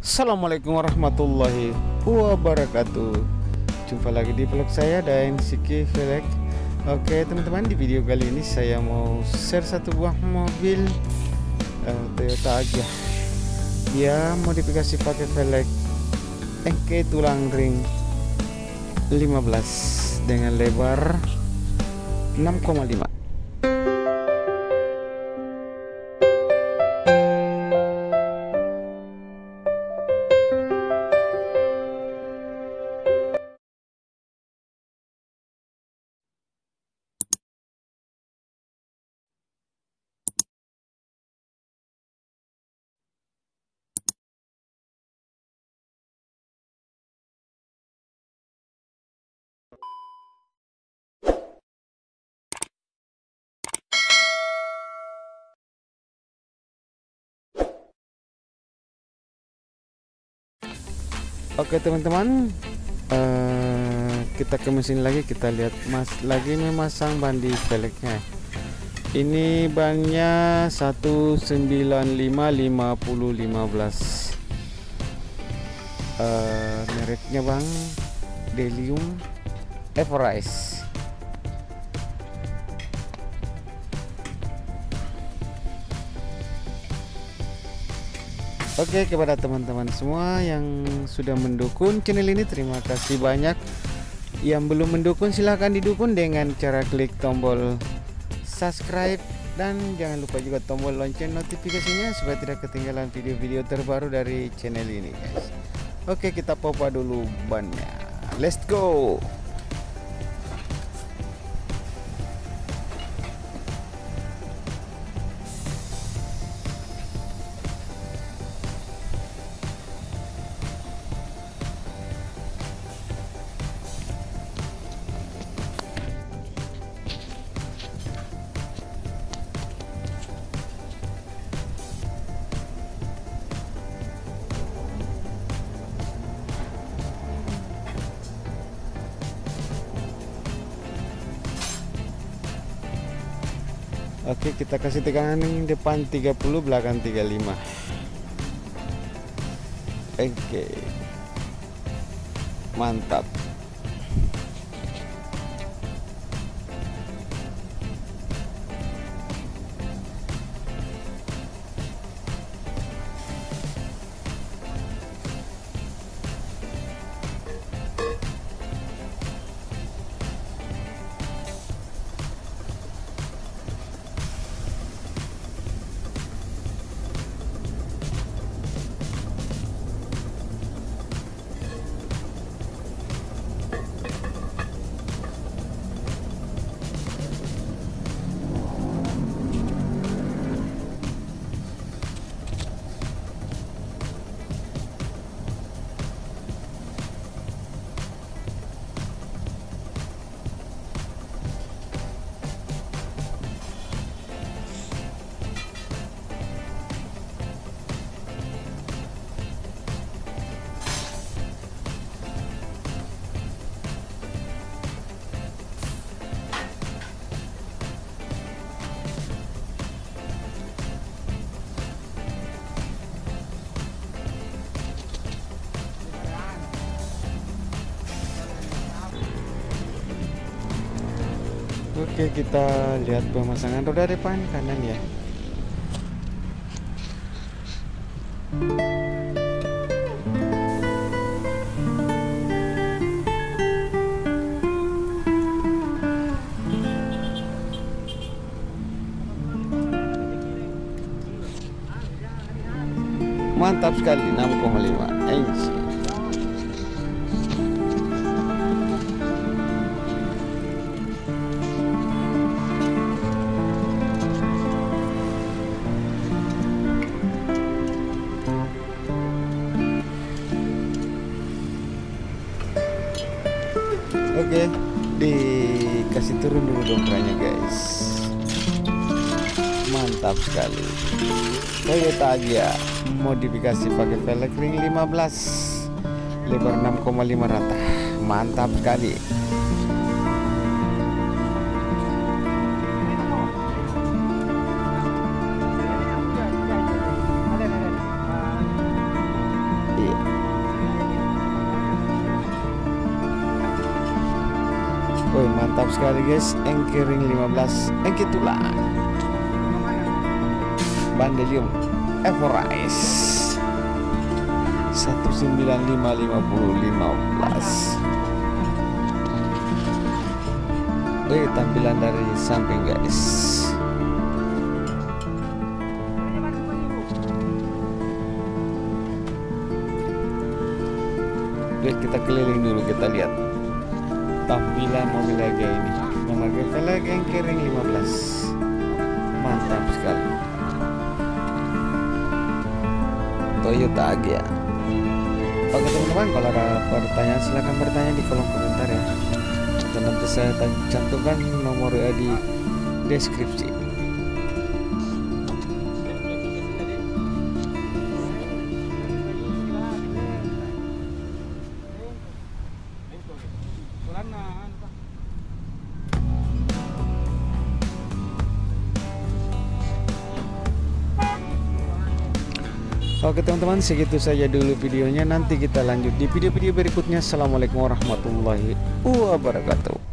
Assalamualaikum warahmatullahi wabarakatuh. Jumpa lagi di vlog saya dan Siki Velek. Oke teman-teman, di video kali ini saya mau share satu buah mobil Toyota Agya. Dia modifikasi pakai velg engke tulang ring 15 dengan lebar 6,5. Oke teman-teman, kita ke mesin lagi, kita lihat lagi memasang ban di velgnya. Ini bannya 195/50/15. Mereknya bang Delium Everrise. Oke, kepada teman-teman semua yang sudah mendukung channel ini, terima kasih banyak. Yang belum mendukung silahkan didukung dengan cara klik tombol subscribe, dan jangan lupa juga tombol lonceng notifikasinya supaya tidak ketinggalan video-video terbaru dari channel ini guys. Oke, kita pompa dulu bannya, let's go. Oke, kita kasih tekanan depan 30, belakang 35. Oke, mantap. Oke, kita lihat pemasangan roda depan kanan ya. Mantap sekali, 6,5 inch. Oke, dikasih turun dulu dongkraknya guys. Mantap sekali. Toyota Agya modifikasi pakai velg ring 15, lebar 6,5 rata. Mantap sekali. Mantap sekali guys, engkering 15, engkitulah Bandelium Everrise 1955015. Tampilan dari samping guys. Kita keliling dulu, kita lihat tampilan mobil lagi ini. Memakai velg engkering 15. Mantap sekali. Toyota Agya. Oke teman-teman, kalau ada pertanyaan silahkan bertanya di kolom komentar ya. Dan nanti saya cantumkan nomor WA di deskripsi. Oke teman-teman, segitu saja dulu videonya. Nanti kita lanjut di video-video berikutnya. Assalamualaikum warahmatullahi wabarakatuh.